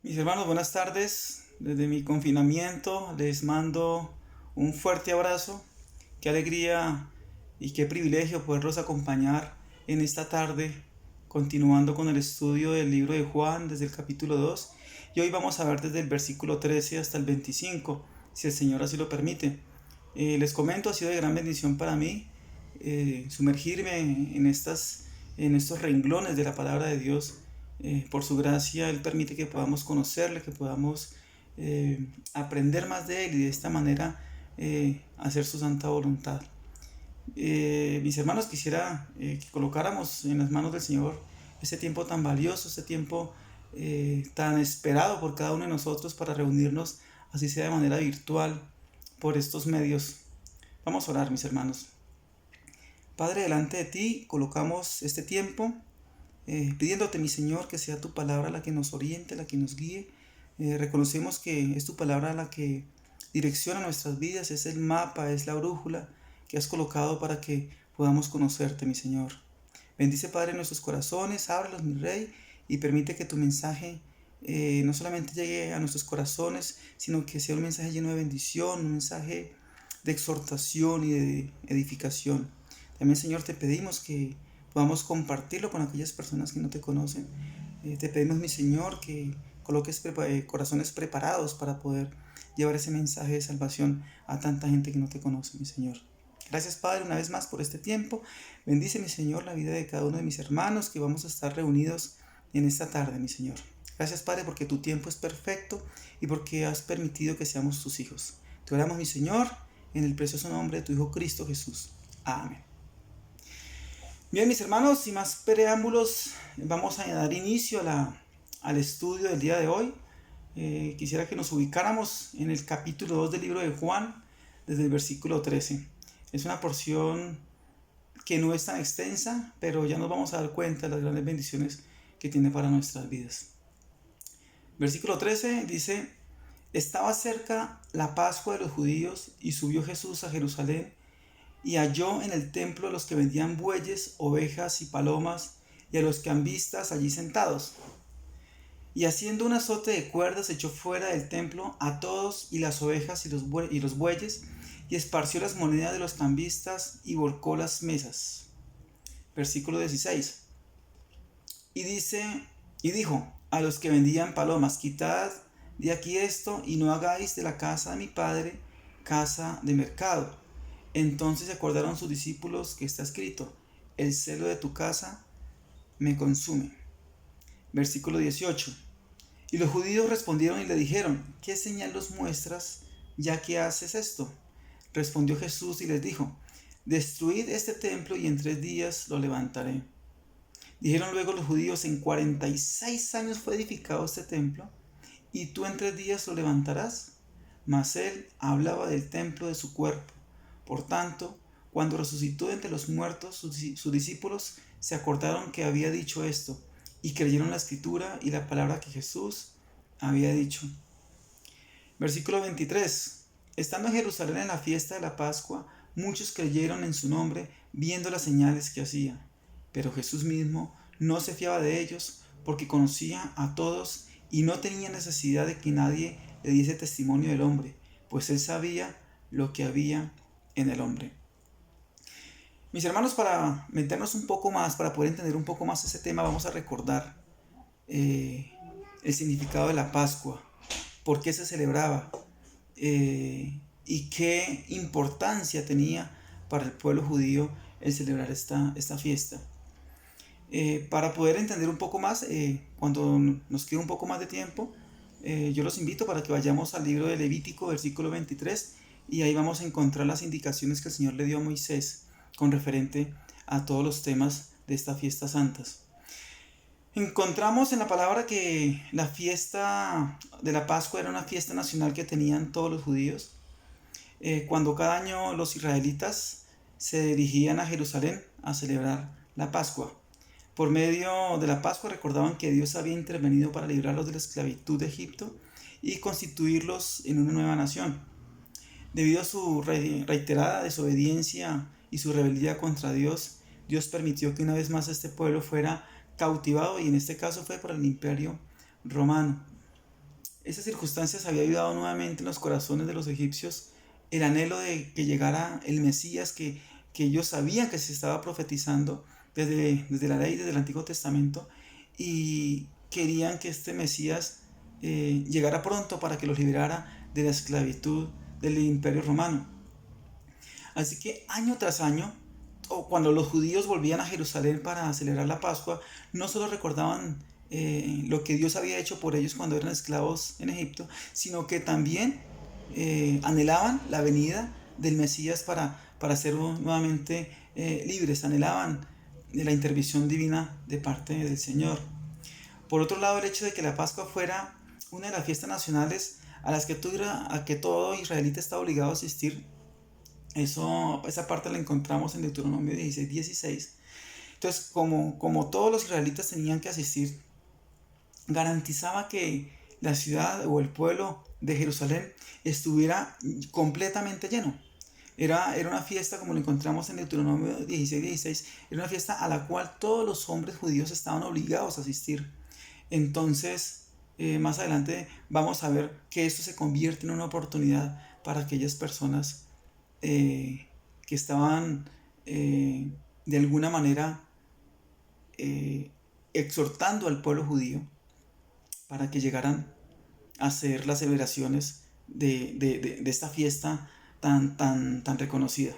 Mis hermanos, buenas tardes. Desde mi confinamiento les mando un fuerte abrazo. Qué alegría y qué privilegio poderlos acompañar en esta tarde, continuando con el estudio del libro de Juan desde el capítulo 2. Y hoy vamos a ver desde el versículo 13 hasta el 25, si el Señor así lo permite. Les comento, ha sido de gran bendición para mí sumergirme en estos renglones de la palabra de Dios. Por su gracia, Él permite que podamos conocerle, que podamos aprender más de Él y de esta manera hacer su santa voluntad. Mis hermanos, quisiera que colocáramos en las manos del Señor este tiempo tan valioso, este tiempo tan esperado por cada uno de nosotros para reunirnos, así sea de manera virtual, por estos medios. Vamos a orar, mis hermanos. Padre, delante de ti colocamos este tiempo, pidiéndote, mi Señor, que sea tu palabra la que nos oriente, la que nos guíe. Reconocemos que es tu palabra la que direcciona nuestras vidas, es el mapa, es la brújula que has colocado para que podamos conocerte, mi Señor. Bendice, Padre, nuestros corazones, ábrelos, mi Rey, y permite que tu mensaje no solamente llegue a nuestros corazones, sino que sea un mensaje lleno de bendición, un mensaje de exhortación y de edificación. También, Señor, te pedimos que podamos compartirlo con aquellas personas que no te conocen. Te pedimos, mi Señor, que coloques corazones preparados para poder llevar ese mensaje de salvación a tanta gente que no te conoce, mi Señor. Gracias, Padre, una vez más por este tiempo. Bendice, mi Señor, la vida de cada uno de mis hermanos que vamos a estar reunidos en esta tarde, mi Señor. Gracias, Padre, porque tu tiempo es perfecto y porque has permitido que seamos tus hijos. Te oramos, mi Señor, en el precioso nombre de tu Hijo Cristo Jesús. Amén. Bien, mis hermanos, sin más preámbulos, vamos a dar inicio al estudio del día de hoy. Quisiera que nos ubicáramos en el capítulo 2 del libro de Juan, desde el versículo 13. Es una porción que no es tan extensa, pero ya nos vamos a dar cuenta de las grandes bendiciones que tiene para nuestras vidas. Versículo 13 dice: estaba cerca la Pascua de los judíos y subió Jesús a Jerusalén y halló en el templo a los que vendían bueyes, ovejas y palomas y a los cambistas allí sentados. Y haciendo un azote de cuerdas echó fuera del templo a todos y las ovejas y los bueyes y esparció las monedas de los cambistas y volcó las mesas. Versículo 16. Y dijo a los que vendían palomas: quitad de aquí esto y no hagáis de la casa de mi padre casa de mercado. Entonces se acordaron sus discípulos que está escrito: el celo de tu casa me consume. Versículo 18. Y los judíos respondieron y le dijeron: ¿qué señal nos muestras ya que haces esto? Respondió Jesús y les dijo: destruid este templo y en 3 días lo levantaré. Dijeron luego los judíos: en 46 años fue edificado este templo, y tú en 3 días lo levantarás. Mas él hablaba del templo de su cuerpo. Por tanto, cuando resucitó de entre los muertos, sus discípulos se acordaron que había dicho esto, y creyeron la escritura y la palabra que Jesús había dicho. Versículo 23. Estando en Jerusalén en la fiesta de la Pascua, muchos creyeron en su nombre, viendo las señales que hacía. Pero Jesús mismo no se fiaba de ellos, porque conocía a todos y no tenía necesidad de que nadie le diese testimonio del hombre, pues él sabía lo que había en el hombre. Mis hermanos, para meternos un poco más, para poder entender un poco más ese tema, vamos a recordar el significado de la Pascua, por qué se celebraba y qué importancia tenía para el pueblo judío el celebrar esta fiesta. Para poder entender un poco más, cuando nos quede un poco más de tiempo, yo los invito para que vayamos al libro de Levítico, versículo 23, y ahí vamos a encontrar las indicaciones que el Señor le dio a Moisés con referente a todos los temas de estas fiestas santas. Encontramos en la palabra que la fiesta de la Pascua era una fiesta nacional que tenían todos los judíos. Cuando cada año los israelitas se dirigían a Jerusalén a celebrar la Pascua. Por medio de la Pascua recordaban que Dios había intervenido para librarlos de la esclavitud de Egipto y constituirlos en una nueva nación. Debido a su reiterada desobediencia y su rebeldía contra Dios, Dios permitió que una vez más este pueblo fuera cautivado, y en este caso fue por el Imperio Romano. Esas circunstancias había ayudado nuevamente en los corazones de los egipcios el anhelo de que llegara el Mesías que ellos sabían que se estaba profetizando desde la ley, desde el Antiguo Testamento, y querían que este Mesías llegara pronto para que los liberara de la esclavitud del Imperio Romano. Así que año tras año, o cuando los judíos volvían a Jerusalén para celebrar la Pascua, no solo recordaban lo que Dios había hecho por ellos cuando eran esclavos en Egipto, sino que también anhelaban la venida del Mesías para ser nuevamente libres, anhelaban la intervención divina de parte del Señor. Por otro lado, el hecho de que la Pascua fuera una de las fiestas nacionales a las que todo israelita está obligado a asistir, esa parte la encontramos en Deuteronomio 16:16. Entonces, como todos los israelitas tenían que asistir, garantizaba que la ciudad o el pueblo de Jerusalén estuviera completamente lleno. Era una fiesta, como lo encontramos en Deuteronomio 16:16, era una fiesta a la cual todos los hombres judíos estaban obligados a asistir. Entonces, más adelante vamos a ver que esto se convierte en una oportunidad para aquellas personas que estaban de alguna manera exhortando al pueblo judío para que llegaran a hacer las celebraciones de esta fiesta tan reconocida.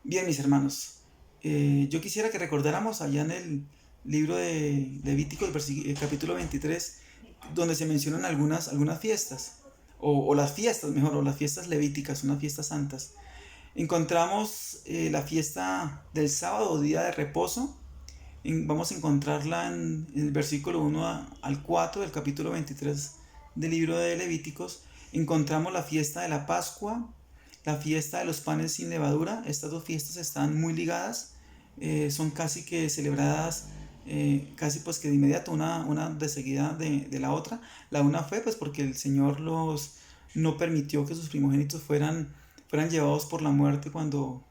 Bien, mis hermanos, yo quisiera que recordáramos allá en el libro de Levítico, el capítulo 23, donde se mencionan algunas fiestas, o las fiestas, mejor, o las fiestas levíticas, unas fiestas santas. Encontramos la fiesta del sábado o día de reposo. Vamos a encontrarla en el versículo 1 al 4 del capítulo 23 del libro de Levíticos. Encontramos la fiesta de la Pascua, la fiesta de los panes sin levadura. Estas dos fiestas están muy ligadas, son casi que celebradas casi pues que de inmediato, una de seguida de la otra. La una fue pues porque el Señor no permitió que sus primogénitos fueran llevados por la muerte cuando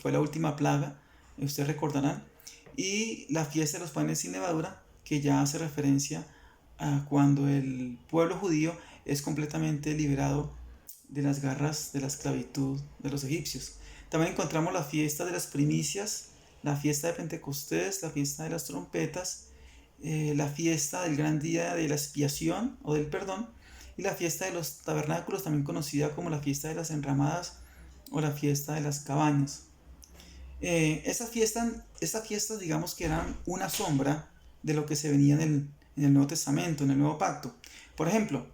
fue la última plaga, ustedes recordarán. Y la fiesta de los panes sin levadura, que ya hace referencia a cuando el pueblo judío es completamente liberado de las garras de la esclavitud de los egipcios. También encontramos la fiesta de las primicias, la fiesta de Pentecostés, la fiesta de las trompetas, la fiesta del gran día de la expiación o del perdón, y la fiesta de los tabernáculos, también conocida como la fiesta de las enramadas o la fiesta de las cabañas. Estas fiestas, digamos que eran una sombra de lo que se venía en el Nuevo Testamento, en el Nuevo Pacto. Por ejemplo,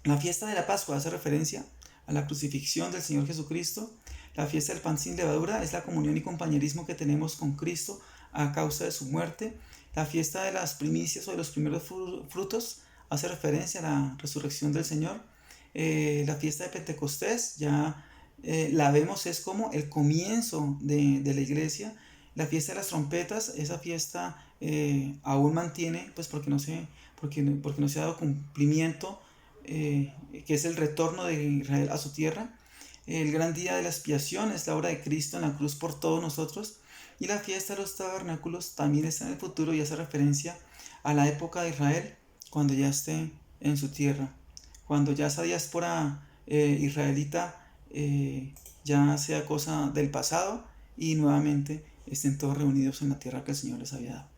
la fiesta de la Pascua hace referencia a la crucifixión del Señor Jesucristo. La fiesta del pan sin levadura es la comunión y compañerismo que tenemos con Cristo a causa de su muerte. La fiesta de las primicias o de los primeros frutos hace referencia a la resurrección del Señor. La fiesta de Pentecostés ya la vemos, es como el comienzo de la iglesia. La fiesta de las trompetas, esa fiesta aún mantiene, pues porque no se ha dado cumplimiento, que es el retorno de Israel a su tierra. El gran día de la expiación es la obra de Cristo en la cruz por todos nosotros. Y la fiesta de los tabernáculos también está en el futuro y hace referencia a la época de Israel cuando ya esté en su tierra, cuando ya esa diáspora israelita ya sea cosa del pasado y nuevamente estén todos reunidos en la tierra que el Señor les había dado.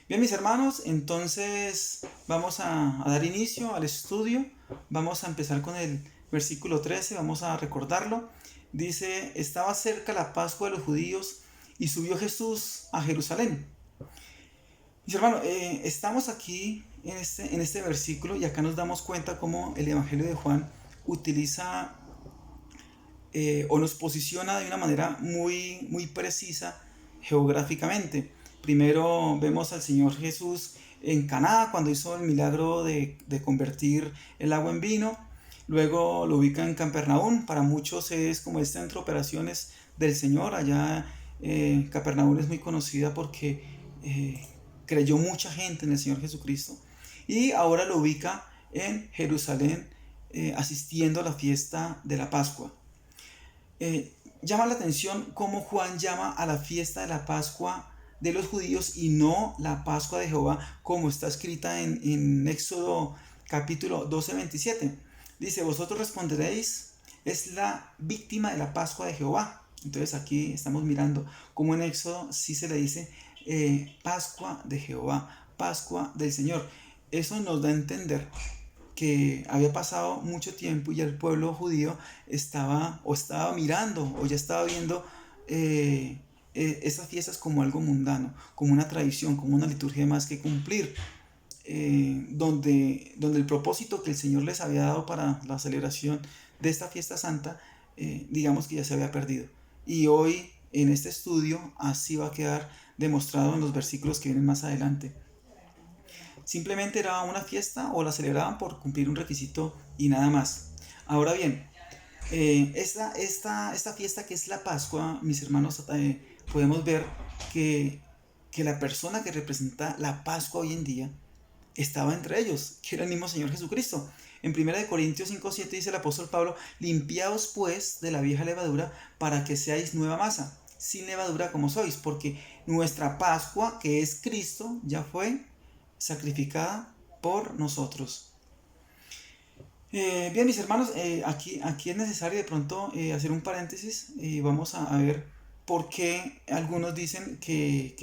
Bien, mis hermanos, entonces vamos a dar inicio al estudio. Vamos a empezar con el versículo 13, vamos a recordarlo. Dice: estaba cerca la Pascua de los judíos y subió Jesús a Jerusalén. Mis hermanos, estamos aquí en este versículo y acá nos damos cuenta cómo el Evangelio de Juan utiliza o nos posiciona de una manera muy, muy precisa geográficamente. Primero vemos al Señor Jesús en Caná cuando hizo el milagro de convertir el agua en vino. Luego lo ubica en Capernaum. Para muchos es como el centro de operaciones del Señor. Allá Capernaum es muy conocida porque creyó mucha gente en el Señor Jesucristo. Y ahora lo ubica en Jerusalén, asistiendo a la fiesta de la Pascua. Llama la atención cómo Juan llama a la fiesta de la Pascua de los judíos y no la Pascua de Jehová, como está escrita en Éxodo capítulo 12, 27. Dice, vosotros responderéis, es la víctima de la Pascua de Jehová. Entonces aquí estamos mirando cómo en Éxodo sí se le dice Pascua de Jehová, Pascua del Señor. Eso nos da a entender que había pasado mucho tiempo y el pueblo judío estaba mirando o ya estaba viendo esas fiestas como algo mundano, como una tradición, como una liturgia más que cumplir, donde el propósito que el Señor les había dado para la celebración de esta fiesta santa, digamos que ya se había perdido. Y hoy en este estudio así va a quedar demostrado en los versículos que vienen más adelante. Simplemente era una fiesta o la celebraban por cumplir un requisito y nada más. Ahora bien, esta fiesta que es la Pascua, mis hermanos, podemos ver que la persona que representa la Pascua hoy en día estaba entre ellos, que era el mismo Señor Jesucristo. En 1 Corintios 5:7 dice el apóstol Pablo, limpiaos pues de la vieja levadura para que seáis nueva masa, sin levadura como sois, porque nuestra Pascua, que es Cristo, ya fue sacrificada por nosotros. Bien, mis hermanos, aquí es necesario de pronto hacer un paréntesis y vamos a ver por qué algunos dicen que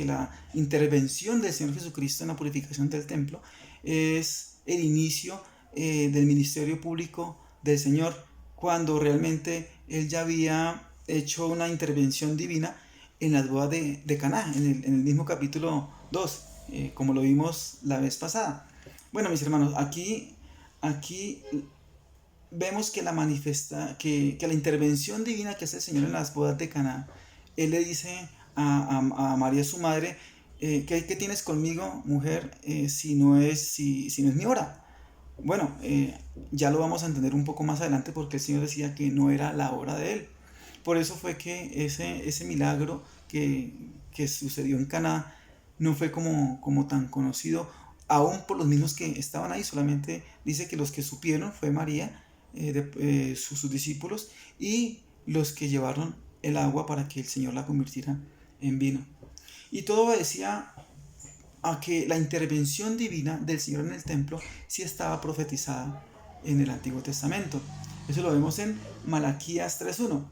la intervención del Señor Jesucristo en la purificación del templo es el inicio del ministerio público del Señor, cuando realmente Él ya había hecho una intervención divina en las bodas de Caná, en el mismo capítulo 2, como lo vimos la vez pasada. Bueno, mis hermanos, aquí vemos que que la intervención divina que hace el Señor en las bodas de Caná, Él le dice a María su madre, ¿qué tienes conmigo, mujer, si no es mi hora? Bueno, ya lo vamos a entender un poco más adelante porque el Señor decía que no era la hora de Él. Por eso fue que ese milagro que sucedió en Caná no fue como tan conocido, aún por los mismos que estaban ahí. Solamente dice que los que supieron fue María, sus discípulos, y los que llevaron el agua para que el Señor la convirtiera en vino. Y todo obedecía a que la intervención divina del Señor en el templo sí estaba profetizada en el Antiguo Testamento. Eso lo vemos en Malaquías 3:1.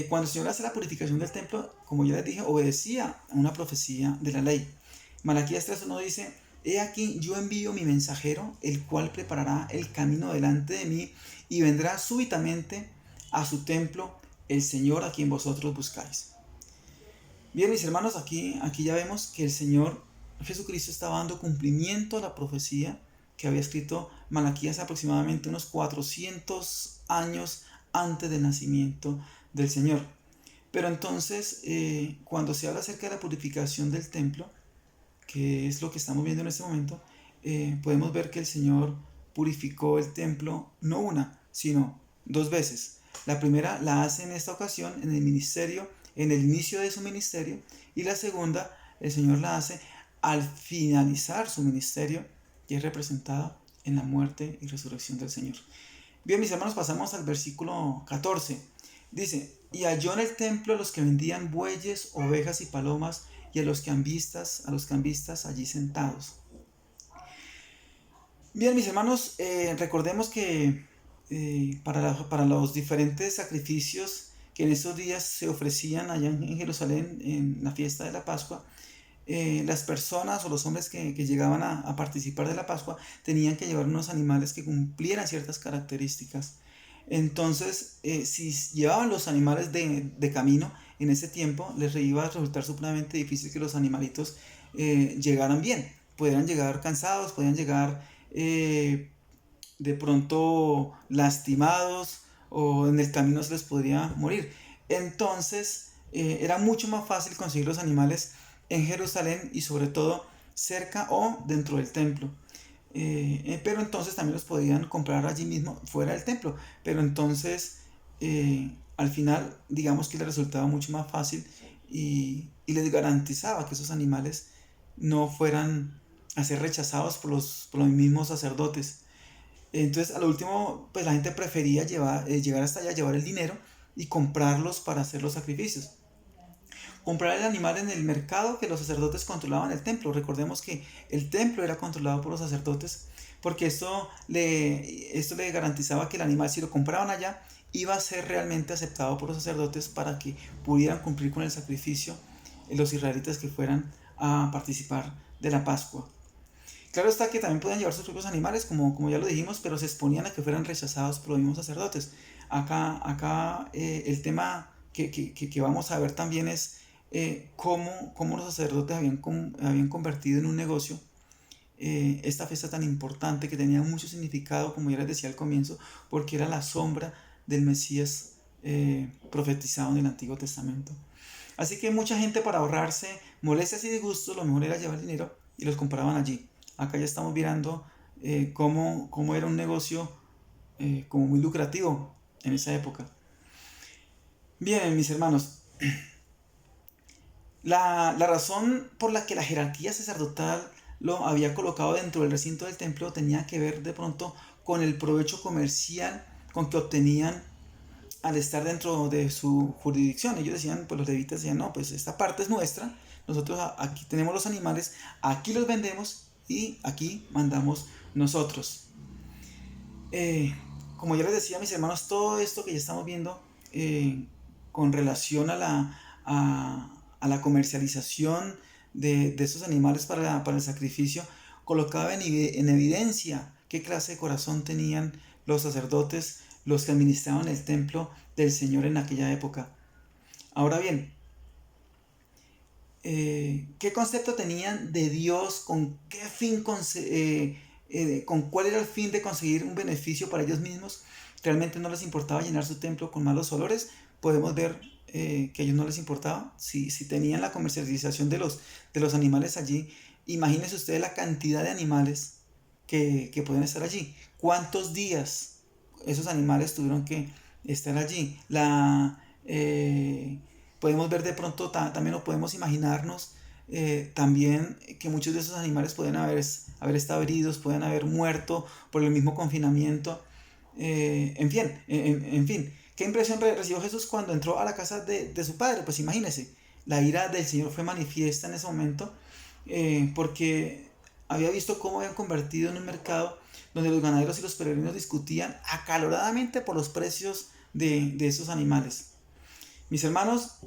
Cuando el Señor hace la purificación del templo, como ya les dije, obedecía a una profecía de la ley. Malaquías 3:1 dice, he aquí yo envío mi mensajero, el cual preparará el camino delante de mí, y vendrá súbitamente a su templo el Señor a quien vosotros buscáis. Bien, mis hermanos, aquí ya vemos que el Señor Jesucristo estaba dando cumplimiento a la profecía que había escrito Malaquías aproximadamente unos 400 años antes del nacimiento del Señor. Pero entonces, cuando se habla acerca de la purificación del templo, que es lo que estamos viendo en este momento, podemos ver que el Señor purificó el templo no una, sino dos veces. La primera la hace en esta ocasión en el ministerio, en el inicio de su ministerio, y la segunda el Señor la hace al finalizar su ministerio, y es representada en la muerte y resurrección del Señor. Bien, mis hermanos, pasamos al versículo 14. Dice, y halló en el templo a los que vendían bueyes, ovejas y palomas, y a los cambistas allí sentados. Bien, mis hermanos, recordemos que para los diferentes sacrificios que en esos días se ofrecían allá en Jerusalén en la fiesta de la Pascua, las personas o los hombres que llegaban a participar de la Pascua tenían que llevar unos animales que cumplieran ciertas características. Entonces, si llevaban los animales de camino en ese tiempo, les iba a resultar supremamente difícil que los animalitos llegaran bien. Podían llegar cansados, podían llegar de pronto lastimados, o en el camino se les podría morir. Entonces, era mucho más fácil conseguir los animales en Jerusalén y sobre todo cerca o dentro del templo. Pero entonces también los podían comprar allí mismo fuera del templo, pero entonces al final digamos que les resultaba mucho más fácil y les garantizaba que esos animales no fueran a ser rechazados por los mismos sacerdotes. Entonces, a lo último, pues la gente prefería llegar hasta allá, llevar el dinero y comprarlos para hacer los sacrificios. comprar el animal en el mercado que los sacerdotes controlaban el templo. Recordemos que el templo era controlado por los sacerdotes, porque esto le garantizaba que el animal, si lo compraban allá, iba a ser realmente aceptado por los sacerdotes para que pudieran cumplir con el sacrificio los israelitas que fueran a participar de la Pascua. Claro está que también podían llevar sus propios animales, como ya lo dijimos, pero se exponían a que fueran rechazados por los mismos sacerdotes. Acá el tema que vamos a ver también es cómo los sacerdotes habían convertido en un negocio esta fiesta tan importante, que tenía mucho significado, como ya les decía al comienzo, porque era la sombra del Mesías profetizado en el Antiguo Testamento. Así que mucha gente, para ahorrarse molestias y disgustos, lo mejor era llevar dinero y los compraban allí. Acá ya estamos mirando cómo era un negocio como muy lucrativo en esa época. Bien, mis hermanos, la razón por la que la jerarquía sacerdotal lo había colocado dentro del recinto del templo tenía que ver de pronto con el provecho comercial con que obtenían al estar dentro de su jurisdicción. Ellos decían, pues los levitas decían, no, pues esta parte es nuestra, nosotros aquí tenemos los animales, aquí los vendemos y aquí mandamos nosotros. Como ya les decía, mis hermanos, todo esto que ya estamos viendo con relación a la comercialización de esos animales para el sacrificio, colocaba en evidencia qué clase de corazón tenían los sacerdotes, los que administraban el templo del Señor en aquella época. Ahora bien, ¿qué concepto tenían de Dios? ¿Con qué fin, con cuál era el fin de conseguir un beneficio para ellos mismos? ¿Realmente no les importaba llenar su templo con malos olores? Podemos ver que a ellos no les importaba. Si tenían la comercialización de los animales allí, imagínense ustedes la cantidad de animales que pueden estar allí. ¿Cuántos días esos animales tuvieron que estar allí? Podemos ver de pronto, también lo podemos imaginarnos, también que muchos de esos animales pueden haber estado heridos, pueden haber muerto por el mismo confinamiento. En fin, ¿qué impresión recibió Jesús cuando entró a la casa de su padre? Pues imagínense, la ira del Señor fue manifiesta en ese momento, porque había visto cómo habían convertido en un mercado donde los ganaderos y los peregrinos discutían acaloradamente por los precios de esos animales. Mis hermanos,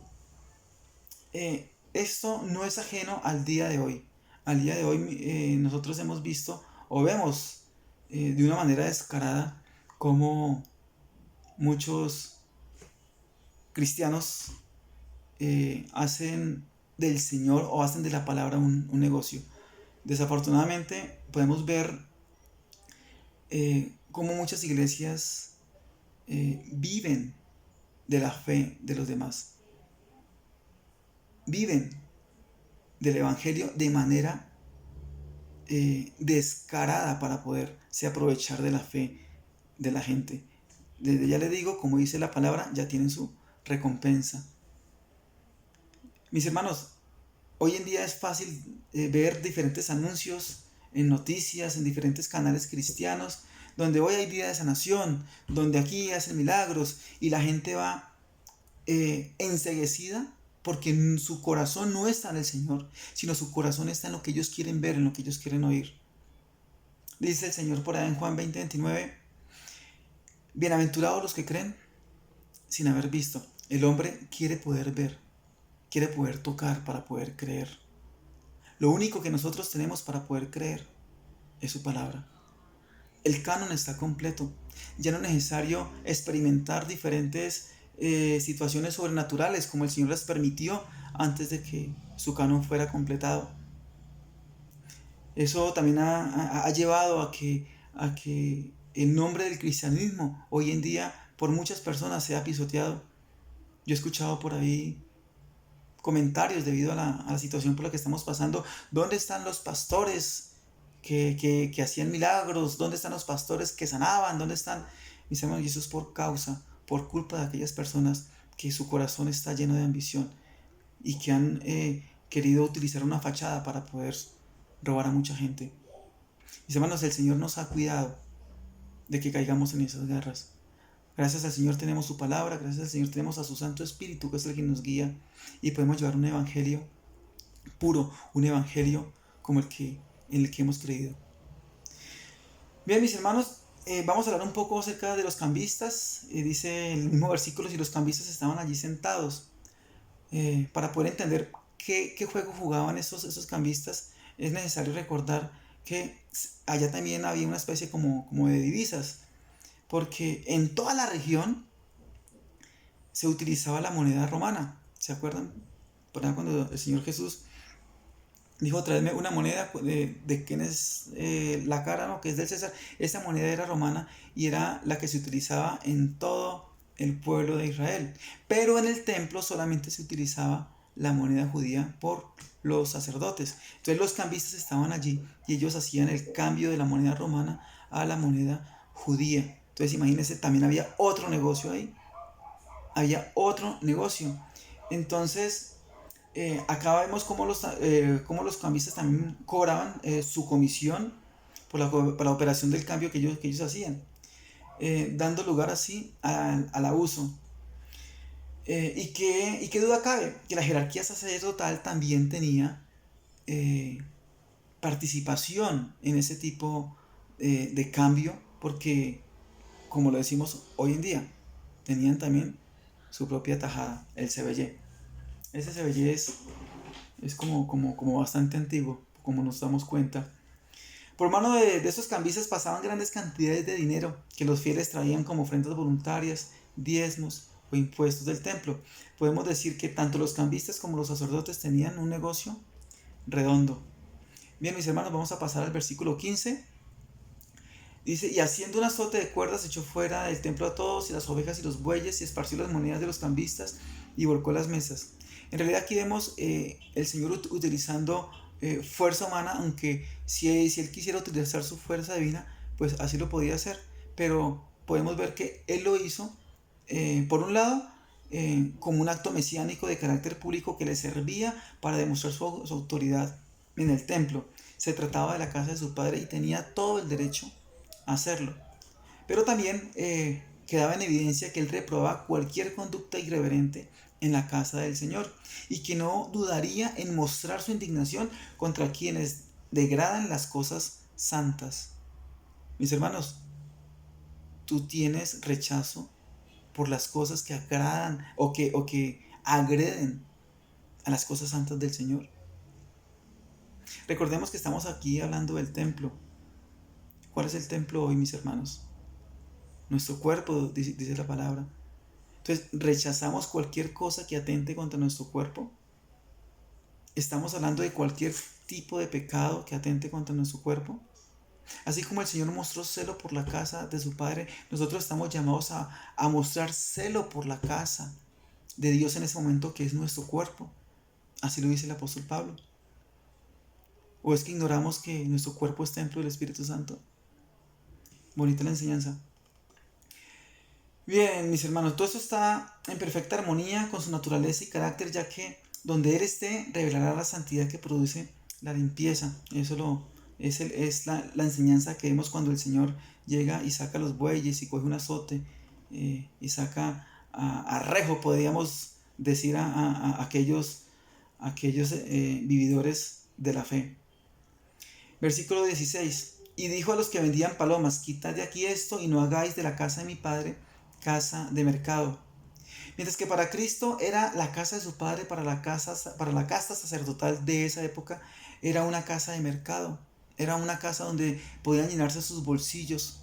esto no es ajeno al día de hoy. Al día de hoy nosotros hemos visto o vemos de una manera descarada cómo muchos cristianos hacen del Señor o hacen de la palabra un negocio. Desafortunadamente podemos ver cómo muchas iglesias viven de la fe de los demás. Viven del Evangelio de manera descarada para poderse aprovechar de la fe de la gente. Desde ya les digo, como dice la palabra, ya tienen su recompensa. Mis hermanos, hoy en día es fácil ver diferentes anuncios en noticias, en diferentes canales cristianos, donde hoy hay día de sanación, donde aquí hacen milagros y la gente va enceguecida porque su corazón no está en el Señor, sino su corazón está en lo que ellos quieren ver, en lo que ellos quieren oír. Dice el Señor por ahí en Juan 20:29, bienaventurados los que creen sin haber visto. El hombre quiere poder ver, quiere poder tocar para poder creer. Lo único que nosotros tenemos para poder creer es su palabra. El canon está completo. Ya no es necesario experimentar diferentes situaciones sobrenaturales como el Señor las permitió antes de que su canon fuera completado. Eso también ha llevado a que el nombre del cristianismo hoy en día por muchas personas sea pisoteado. Yo he escuchado por ahí comentarios debido a la situación por la que estamos pasando. ¿Dónde están los pastores que hacían milagros? ¿Dónde están los pastores que sanaban? ¿Dónde están? Mis hermanos, y eso es por culpa de aquellas personas que su corazón está lleno de ambición y que han querido utilizar una fachada para poder robar a mucha gente. Mis hermanos, el Señor nos ha cuidado de que caigamos en esas guerras. Gracias al Señor tenemos su palabra, gracias al Señor tenemos a su Santo Espíritu, que es el que nos guía, y podemos llevar un evangelio puro, un evangelio como en el que hemos creído. Bien, mis hermanos, vamos a hablar un poco acerca de los cambistas. Dice el mismo versículo, si los cambistas estaban allí sentados. Para poder entender qué juego jugaban esos cambistas, es necesario recordar que allá también había una especie como de divisas, porque en toda la región se utilizaba la moneda romana. ¿Se acuerdan? Por ejemplo, cuando el Señor Jesús dijo, tráeme una moneda de quién es la cara, ¿no? Que es del César. Esa moneda era romana y era la que se utilizaba en todo el pueblo de Israel. Pero en el templo solamente se utilizaba la moneda judía por los sacerdotes. Entonces los cambistas estaban allí y ellos hacían el cambio de la moneda romana a la moneda judía. Entonces imagínense, también había otro negocio ahí. Había otro negocio. Entonces, acá vemos cómo los cambistas también cobraban su comisión por la operación del cambio que ellos hacían, dando lugar así al abuso. ¿Y qué duda cabe? Que la jerarquía sacerdotal también tenía participación en ese tipo de cambio, porque, como lo decimos hoy en día, tenían también su propia tajada, el CBY. Ese CBY es como bastante antiguo, como nos damos cuenta. Por mano de estos cambistas pasaban grandes cantidades de dinero que los fieles traían como ofrendas voluntarias, diezmos o impuestos del templo. Podemos decir que tanto los cambistas como los sacerdotes tenían un negocio redondo. Bien, mis hermanos, vamos a pasar al versículo 15. Dice, y haciendo un azote de cuerdas echó fuera del templo a todos, y las ovejas y los bueyes, y esparció las monedas de los cambistas, y volcó las mesas. En realidad aquí vemos el Señor utilizando fuerza humana, aunque si Él quisiera utilizar su fuerza divina, pues así lo podía hacer. Pero podemos ver que Él lo hizo, por un lado, como un acto mesiánico de carácter público que le servía para demostrar su autoridad en el templo. Se trataba de la casa de su padre y tenía todo el derecho hacerlo. Pero también quedaba en evidencia que él reprobaba cualquier conducta irreverente en la casa del Señor y que no dudaría en mostrar su indignación contra quienes degradan las cosas santas. Mis hermanos, tú tienes rechazo por las cosas que agradan o que agreden a las cosas santas del Señor. Recordemos que estamos aquí hablando del templo. ¿Cuál es el templo hoy, mis hermanos? Nuestro cuerpo, dice la palabra. Entonces, rechazamos cualquier cosa que atente contra nuestro cuerpo. Estamos hablando de cualquier tipo de pecado que atente contra nuestro cuerpo. Así como el Señor mostró celo por la casa de su Padre, nosotros estamos llamados a mostrar celo por la casa de Dios en ese momento, que es nuestro cuerpo. Así lo dice el apóstol Pablo. ¿O es que ignoramos que nuestro cuerpo es templo del Espíritu Santo? Bonita la enseñanza. Bien, mis hermanos, todo esto está en perfecta armonía con su naturaleza y carácter, ya que donde Él esté revelará la santidad que produce la limpieza. Eso es la enseñanza que vemos cuando el Señor llega y saca los bueyes y coge un azote y saca a rejo, podríamos decir, a aquellos vividores de la fe. Versículo 16. Y dijo a los que vendían palomas, quitad de aquí esto y no hagáis de la casa de mi padre casa de mercado. Mientras que para Cristo era la casa de su padre, para la casta sacerdotal de esa época, era una casa de mercado. Era una casa donde podían llenarse sus bolsillos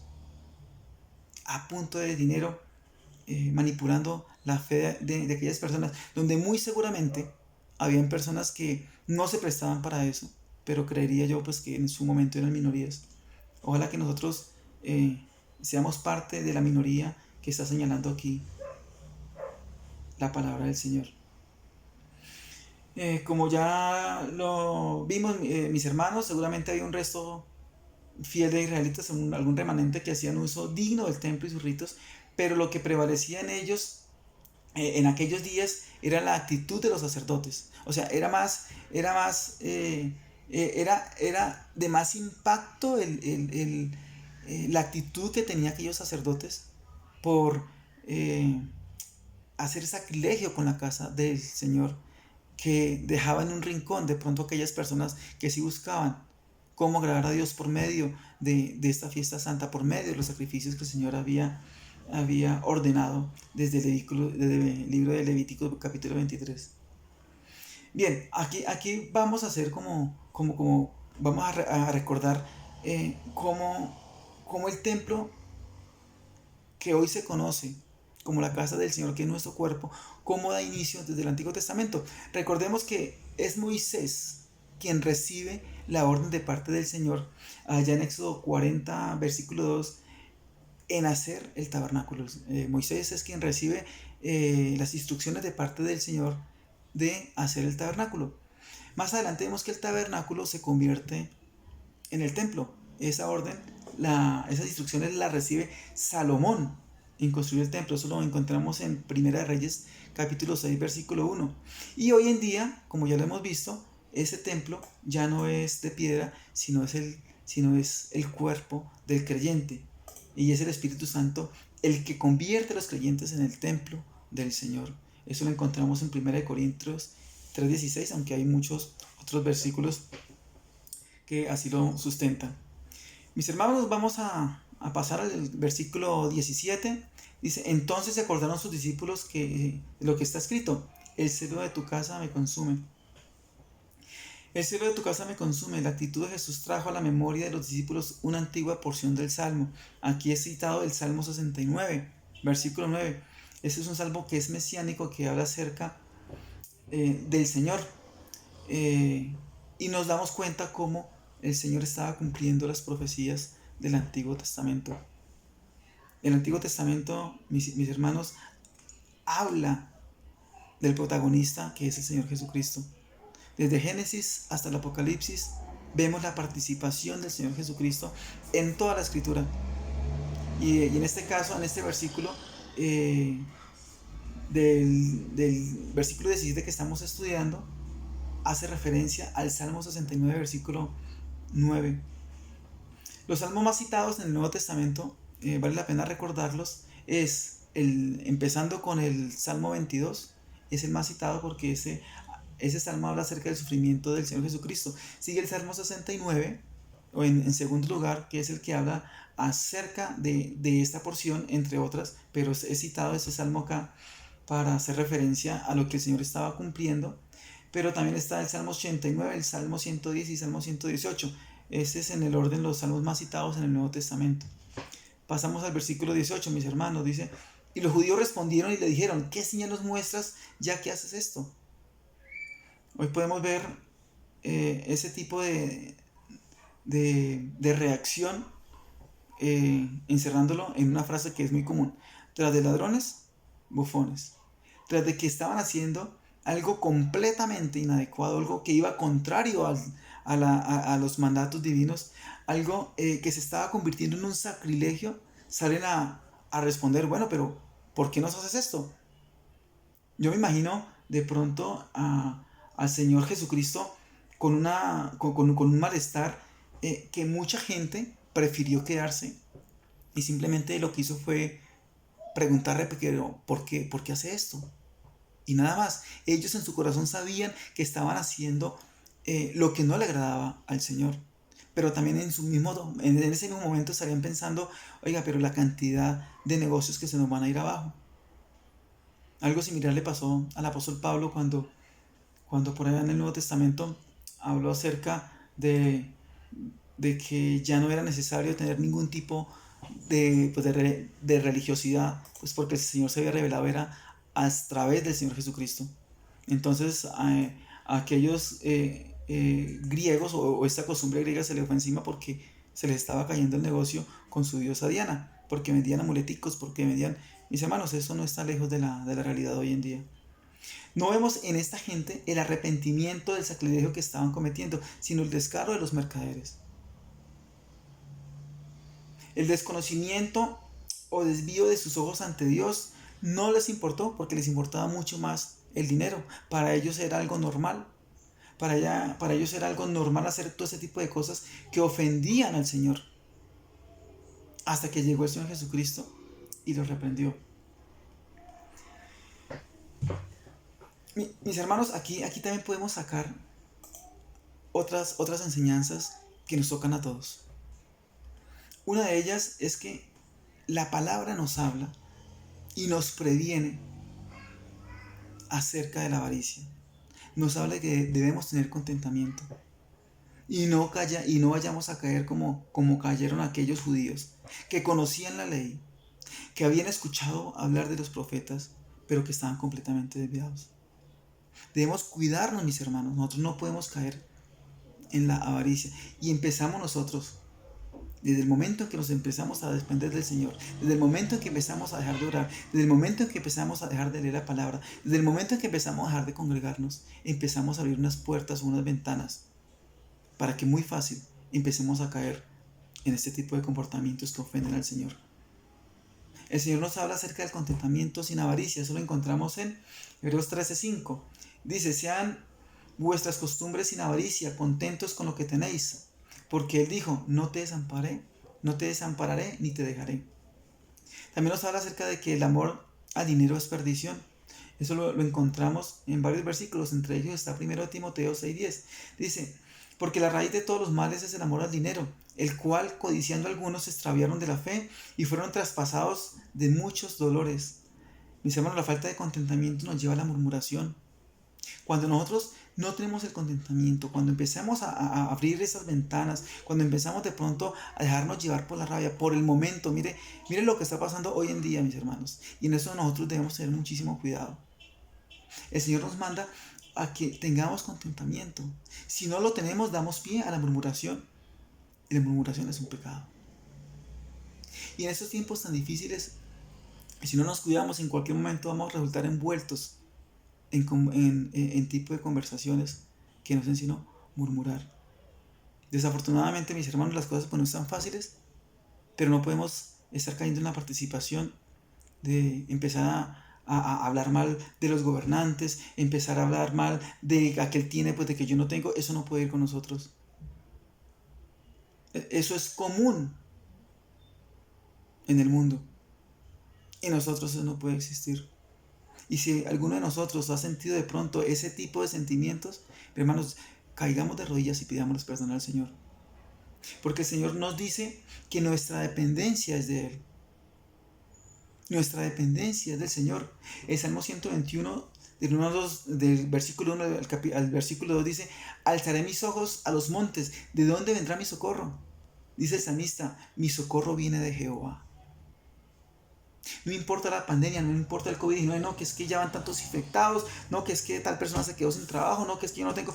a punto de dinero, manipulando la fe de aquellas personas, donde muy seguramente habían personas que no se prestaban para eso, pero creería yo pues que en su momento eran minorías. Ojalá que nosotros seamos parte de la minoría que está señalando aquí la palabra del Señor. Como ya lo vimos, mis hermanos, seguramente había un resto fiel de israelitas, algún remanente que hacían uso digno del templo y sus ritos, pero lo que prevalecía en ellos en aquellos días era la actitud de los sacerdotes. O sea, era de más impacto la actitud que tenían aquellos sacerdotes por hacer sacrilegio con la casa del Señor, que dejaba en un rincón de pronto aquellas personas que sí buscaban cómo agradar a Dios por medio de esta fiesta santa, por medio de los sacrificios que el Señor había ordenado desde el libro de Levítico capítulo 23. Bien, aquí vamos a hacer vamos a recordar cómo el templo que hoy se conoce como la casa del Señor, que es nuestro cuerpo, cómo da inicio desde el Antiguo Testamento. Recordemos que es Moisés quien recibe la orden de parte del Señor, allá en Éxodo 40, versículo 2, en hacer el tabernáculo. Moisés es quien recibe las instrucciones de parte del Señor de hacer el tabernáculo. Más adelante vemos que el tabernáculo se convierte en el templo. Esa orden, esas instrucciones las recibe Salomón en construir el templo. Eso lo encontramos en Primera de Reyes, capítulo 6, versículo 1. Y hoy en día, como ya lo hemos visto, ese templo ya no es de piedra, sino es el cuerpo del creyente. Y es el Espíritu Santo el que convierte a los creyentes en el templo del Señor. Eso lo encontramos en 1 Corintios 3:16, aunque hay muchos otros versículos que así lo sustentan. Mis hermanos, vamos a pasar al versículo 17. Dice: entonces se acordaron sus discípulos de lo que está escrito: el celo de tu casa me consume. El celo de tu casa me consume. La actitud de Jesús trajo a la memoria de los discípulos una antigua porción del Salmo. Aquí es citado el Salmo 69, versículo 9. Ese es un salmo que es mesiánico, que habla acerca del Señor. Y nos damos cuenta cómo el Señor estaba cumpliendo las profecías del Antiguo Testamento. El Antiguo Testamento, mis hermanos, habla del protagonista, que es el Señor Jesucristo. Desde Génesis hasta el Apocalipsis vemos la participación del Señor Jesucristo en toda la Escritura. Y en este caso, en este versículo, del versículo 17 que estamos estudiando, hace referencia al Salmo 69, versículo 9. Los salmos más citados en el Nuevo Testamento, vale la pena recordarlos, empezando con el Salmo 22, es el más citado porque ese salmo habla acerca del sufrimiento del Señor Jesucristo. Sigue el Salmo 69, o en segundo lugar, que es el que habla acerca de esta porción, entre otras, pero he citado ese salmo acá para hacer referencia a lo que el Señor estaba cumpliendo. Pero también está el Salmo 89, el Salmo 110 y el Salmo 118. Ese es en el orden los salmos más citados en el Nuevo Testamento. Pasamos al versículo 18, mis hermanos. Dice: y los judíos respondieron y le dijeron: ¿qué señal nos muestras ya que haces esto? Hoy podemos ver ese tipo de reacción, encerrándolo en una frase que es muy común: tras de ladrones, bufones. Tras de que estaban haciendo algo completamente inadecuado, algo que iba contrario a los mandatos divinos, algo que se estaba convirtiendo en un sacrilegio, salen a responder: bueno, pero ¿por qué nos haces esto? Yo me imagino de pronto al Señor Jesucristo con un malestar, que mucha gente prefirió quedarse y simplemente lo que hizo fue preguntarle: ¿por qué hace esto? Y nada más. Ellos en su corazón sabían que estaban haciendo lo que no le agradaba al Señor. Pero también en ese mismo momento estarían pensando: oiga, pero la cantidad de negocios que se nos van a ir abajo. Algo similar le pasó al apóstol Pablo cuando por allá en el Nuevo Testamento habló acerca de que ya no era necesario tener ningún tipo de religiosidad, pues porque el Señor se había revelado era a través del Señor Jesucristo. Entonces aquellos griegos o esta costumbre griega se les fue encima porque se les estaba cayendo el negocio con su diosa Diana, porque vendían amuleticos, porque vendían... Mis hermanos, eso no está lejos de la realidad hoy en día. No vemos en esta gente el arrepentimiento del sacrilegio que estaban cometiendo, sino el descaro de los mercaderes. El desconocimiento o desvío de sus ojos ante Dios no les importó, porque les importaba mucho más el dinero. Para ellos era algo normal. Para ellos era algo normal hacer todo ese tipo de cosas que ofendían al Señor. Hasta que llegó el Señor Jesucristo y los reprendió. Mis hermanos, aquí también podemos sacar otras enseñanzas que nos tocan a todos. Una de ellas es que la palabra nos habla y nos previene acerca de la avaricia. Nos habla de que debemos tener contentamiento y no vayamos a caer como cayeron aquellos judíos que conocían la ley, que habían escuchado hablar de los profetas, pero que estaban completamente desviados. Debemos cuidarnos, mis hermanos. Nosotros no podemos caer en la avaricia. Y empezamos nosotros, desde el momento en que nos empezamos a depender del Señor, desde el momento en que empezamos a dejar de orar, desde el momento en que empezamos a dejar de leer la palabra, desde el momento en que empezamos a dejar de congregarnos, empezamos a abrir unas puertas, unas ventanas, para que muy fácil empecemos a caer en este tipo de comportamientos que ofenden al Señor. El Señor nos habla acerca del contentamiento sin avaricia. Eso lo encontramos en Hebreos 13:5. Dice: sean vuestras costumbres sin avaricia, contentos con lo que tenéis. Porque Él dijo: no te desampararé ni te dejaré. También nos habla acerca de que el amor al dinero es perdición. Eso lo encontramos en varios versículos. Entre ellos está 1 Timoteo 6:10. Dice: porque la raíz de todos los males es el amor al dinero, el cual, codiciando algunos, se extraviaron de la fe y fueron traspasados de muchos dolores. Mis hermanos, la falta de contentamiento nos lleva a la murmuración. Cuando nosotros no tenemos el contentamiento, cuando empezamos a abrir esas ventanas, cuando empezamos de pronto a dejarnos llevar por la rabia, por el momento, mire lo que está pasando hoy en día, mis hermanos. Y en eso nosotros debemos tener muchísimo cuidado. El Señor nos manda a que tengamos contentamiento. Si no lo tenemos, damos pie a la murmuración. Y la murmuración es un pecado. Y en estos tiempos tan difíciles, si no nos cuidamos, en cualquier momento vamos a resultar envueltos en tipo de conversaciones que nos hacen sino murmurar. Desafortunadamente, mis hermanos, las cosas pues no están fáciles, pero no podemos estar cayendo en la participación de empezar a hablar mal de los gobernantes, empezar a hablar mal de aquel tiene, pues de que yo no tengo. Eso no puede ir con nosotros. Eso es común en el mundo. Y nosotros eso no puede existir. Y si alguno de nosotros ha sentido de pronto ese tipo de sentimientos, hermanos, caigamos de rodillas y pidámosles perdón al Señor. Porque el Señor nos dice que nuestra dependencia es de Él. Nuestra dependencia es del Señor. El Salmo 121, del versículo 1 al versículo 2 dice: alzaré mis ojos a los montes, ¿de dónde vendrá mi socorro? Dice el salmista: mi socorro viene de Jehová. No importa la pandemia, no importa el COVID-19, no, que es que ya van tantos infectados, no, que es que tal persona se quedó sin trabajo, no, que es que yo no tengo.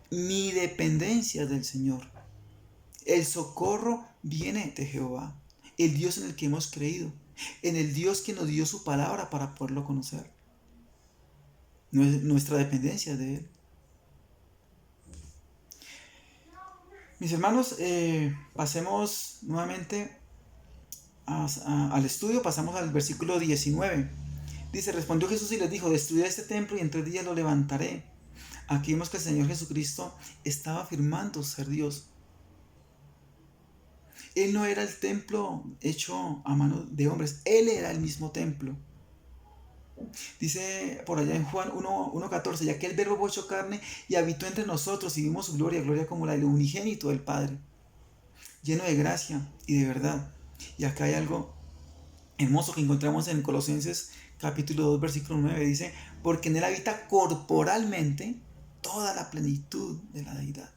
Mi dependencia es del Señor. El socorro viene de Jehová, el Dios en el que hemos creído, en el Dios que nos dio su palabra para poderlo conocer. Nuestra dependencia es de Él. Mis hermanos, pasemos nuevamente al estudio. Pasamos al versículo 19. Dice: respondió Jesús y les dijo: destruiré este templo y en 3 días lo levantaré. Aquí vemos que el Señor Jesucristo estaba afirmando ser Dios. Él no era el templo hecho a mano de hombres, Él era el mismo templo. Dice por allá en Juan 1:14: ya que el verbo fue hecho carne y habitó entre nosotros y vimos su gloria como la del unigénito del Padre, lleno de gracia y de verdad. Y acá hay algo hermoso que encontramos en Colosenses capítulo 2 versículo 9. Dice: porque en Él habita corporalmente toda la plenitud de la deidad.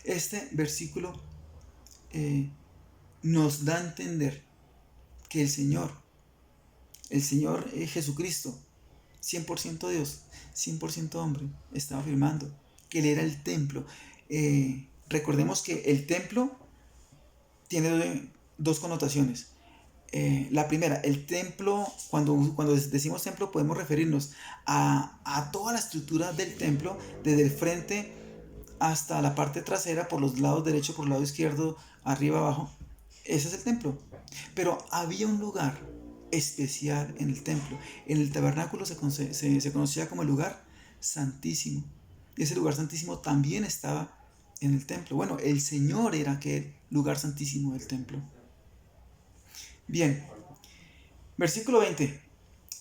Este versículo nos da a entender que el Señor Jesucristo, 100% Dios, 100% hombre, estaba afirmando que Él era el templo. Recordemos que el templo tiene dos connotaciones. La primera, el templo, cuando decimos templo, podemos referirnos a toda la estructura del templo, desde el frente hasta la parte trasera, por los lados derecho, por el lado izquierdo, arriba, abajo. Ese es el templo. Pero había un lugar especial en el templo. En el tabernáculo se conocía como el lugar santísimo. Y ese lugar santísimo también estaba en el templo. Bueno, el Señor era aquel lugar santísimo del templo. Bien, versículo 20.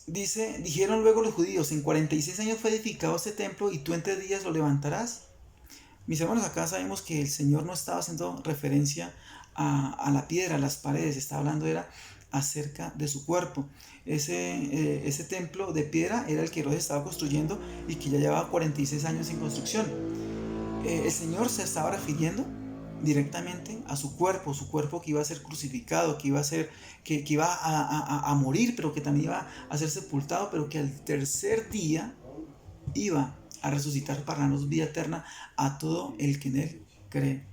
dijeron luego los judíos, en 46 años fue edificado este templo y tú en 3 días lo levantarás. Mis hermanos, acá sabemos que el Señor no estaba haciendo referencia a la piedra, a las paredes, estaba hablando era acerca de su cuerpo. Ese templo de piedra era el que Herodes estaba construyendo y que ya llevaba 46 años en construcción. El Señor se estaba refiriendo directamente a su cuerpo que iba a ser crucificado, que iba a ser, que iba a morir, pero que también iba a ser sepultado, pero que al tercer día iba a resucitar para darnos vida eterna a todo el que en él cree.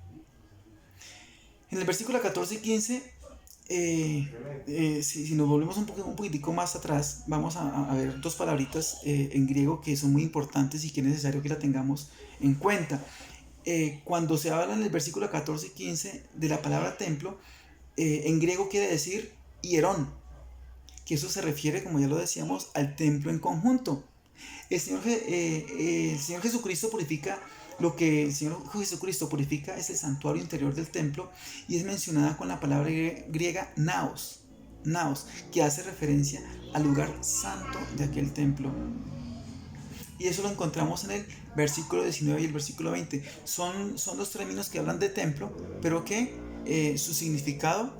En el versículo 14 y 15, si nos volvemos un poquitico más atrás, vamos a ver dos palabritas en griego que son muy importantes y que es necesario que la tengamos en cuenta. Cuando se habla en el versículo 14 y 15 de la palabra templo, en griego quiere decir hierón, que eso se refiere, como ya lo decíamos, al templo en conjunto. El Señor Jesucristo purifica, lo que el Señor Jesucristo purifica es el santuario interior del templo y es mencionada con la palabra griega naos, que hace referencia al lugar santo de aquel templo. Y eso lo encontramos en el versículo 19 y el versículo 20. Son dos términos que hablan de templo, pero que su significado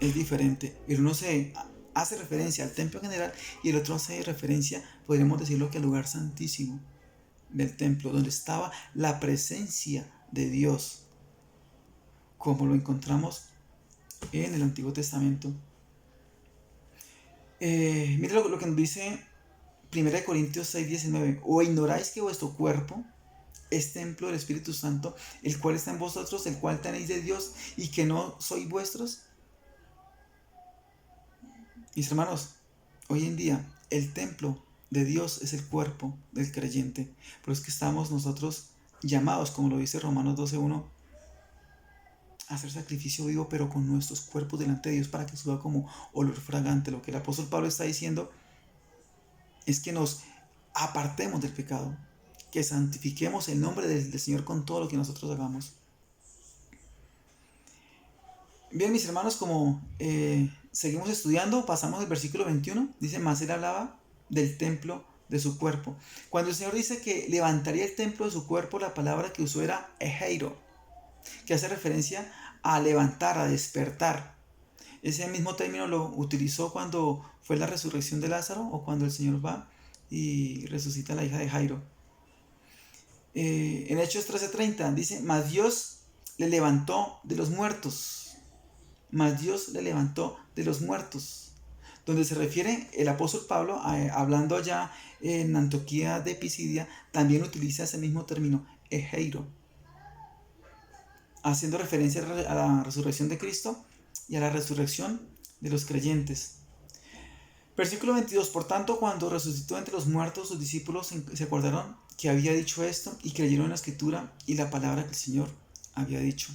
es diferente. El uno se hace referencia al templo general y el otro hace referencia, podríamos decirlo, que al lugar santísimo del templo, donde estaba la presencia de Dios, como lo encontramos en el Antiguo Testamento. Mire lo que nos dice 1 Corintios 6:19. ¿O ignoráis que vuestro cuerpo es templo del Espíritu Santo, el cual está en vosotros, el cual tenéis de Dios, y que no sois vuestros? Mis hermanos, hoy en día el templo de Dios es el cuerpo del creyente. Por eso es que estamos nosotros llamados, como lo dice Romanos 12:1, a hacer sacrificio vivo, pero con nuestros cuerpos delante de Dios para que suba como olor fragante. Lo que el apóstol Pablo está diciendo es que nos apartemos del pecado, que santifiquemos el nombre del Señor con todo lo que nosotros hagamos. Bien, mis hermanos, como seguimos estudiando, pasamos al versículo 21, dice, mas él hablaba del templo de su cuerpo. Cuando el Señor dice que levantaría el templo de su cuerpo, la palabra que usó era egeiro, que hace referencia a levantar, a despertar. Ese mismo término lo utilizó cuando fue la resurrección de Lázaro o cuando el Señor va y resucita a la hija de Jairo. En Hechos 13:30 dice, mas Dios le levantó de los muertos. Mas Dios le levantó de los muertos. Donde se refiere el apóstol Pablo, hablando allá en Antioquía de Pisidia, también utiliza ese mismo término, egeiro, haciendo referencia a la resurrección de Cristo y a la resurrección de los creyentes. Versículo 22. Por tanto, cuando resucitó entre los muertos, sus discípulos se acordaron que había dicho esto y creyeron en la escritura y la palabra que el Señor había dicho.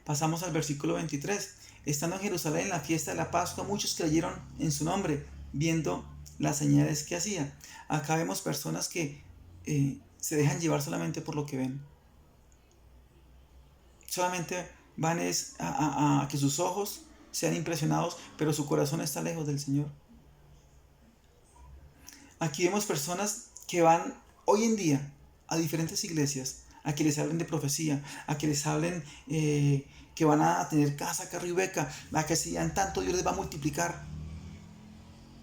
Pasamos al versículo 23. Estando en Jerusalén en la fiesta de la Pascua, muchos creyeron en su nombre, viendo las señales que hacía. Acá vemos personas que se dejan llevar solamente por lo que ven. Solamente van a que sus ojos sean impresionados, pero su corazón está lejos del Señor. Aquí vemos personas que van hoy en día a diferentes iglesias, a que les hablen de profecía, a que les hablen que van a tener casa, carro y beca, a que si dan tanto Dios les va a multiplicar,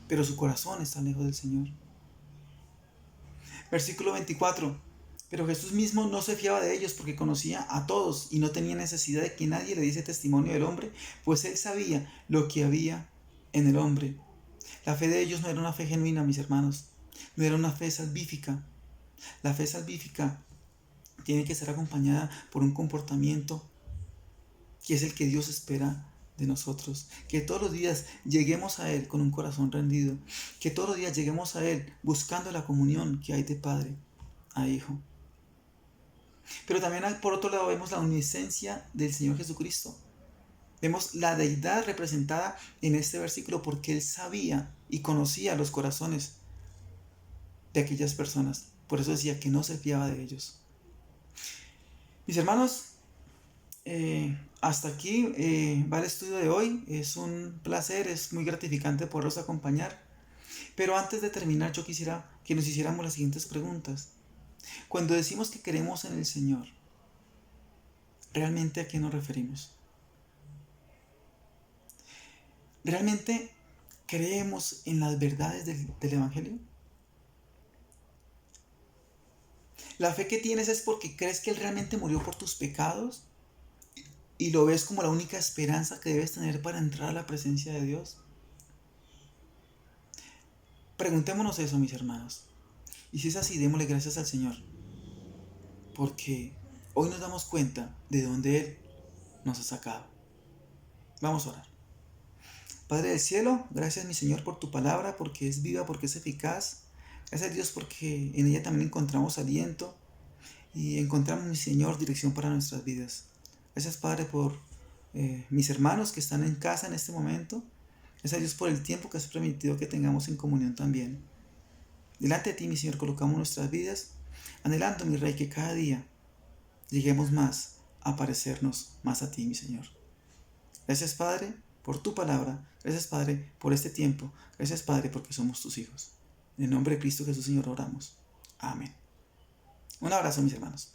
pero su corazón está lejos del Señor. Versículo 24. Pero Jesús mismo no se fiaba de ellos porque conocía a todos y no tenía necesidad de que nadie le diese testimonio del hombre, pues él sabía lo que había en el hombre. La fe de ellos no era una fe genuina, mis hermanos, no era una fe salvífica. La fe salvífica tiene que ser acompañada por un comportamiento que es el que Dios espera de nosotros, que todos los días lleguemos a Él con un corazón rendido, que todos los días lleguemos a Él buscando la comunión que hay de Padre a Hijo. Pero también por otro lado vemos la omnisciencia del Señor Jesucristo. Vemos la deidad representada en este versículo porque Él sabía y conocía los corazones de aquellas personas. Por eso decía que no se fiaba de ellos. Mis hermanos, hasta aquí va el estudio de hoy. Es un placer, es muy gratificante poderlos acompañar. Pero antes de terminar, yo quisiera que nos hiciéramos las siguientes preguntas. Cuando decimos que creemos en el Señor, ¿realmente a qué nos referimos? ¿Realmente creemos en las verdades del Evangelio? ¿La fe que tienes es porque crees que Él realmente murió por tus pecados y lo ves como la única esperanza que debes tener para entrar a la presencia de Dios? Preguntémonos eso, mis hermanos. Y si es así, démosle gracias al Señor, porque hoy nos damos cuenta de dónde Él nos ha sacado. Vamos a orar. Padre del cielo, gracias mi Señor por tu palabra, porque es viva, porque es eficaz. Gracias a Dios porque en ella también encontramos aliento y encontramos, mi Señor, dirección para nuestras vidas. Gracias, Padre, por mis hermanos que están en casa en este momento. Gracias a Dios por el tiempo que has permitido que tengamos en comunión también. Delante de ti, mi Señor, colocamos nuestras vidas, anhelando, mi Rey, que cada día lleguemos más a parecernos más a ti, mi Señor. Gracias, Padre, por tu palabra. Gracias, Padre, por este tiempo. Gracias, Padre, porque somos tus hijos. En el nombre de Cristo Jesús, Señor, oramos. Amén. Un abrazo, mis hermanos.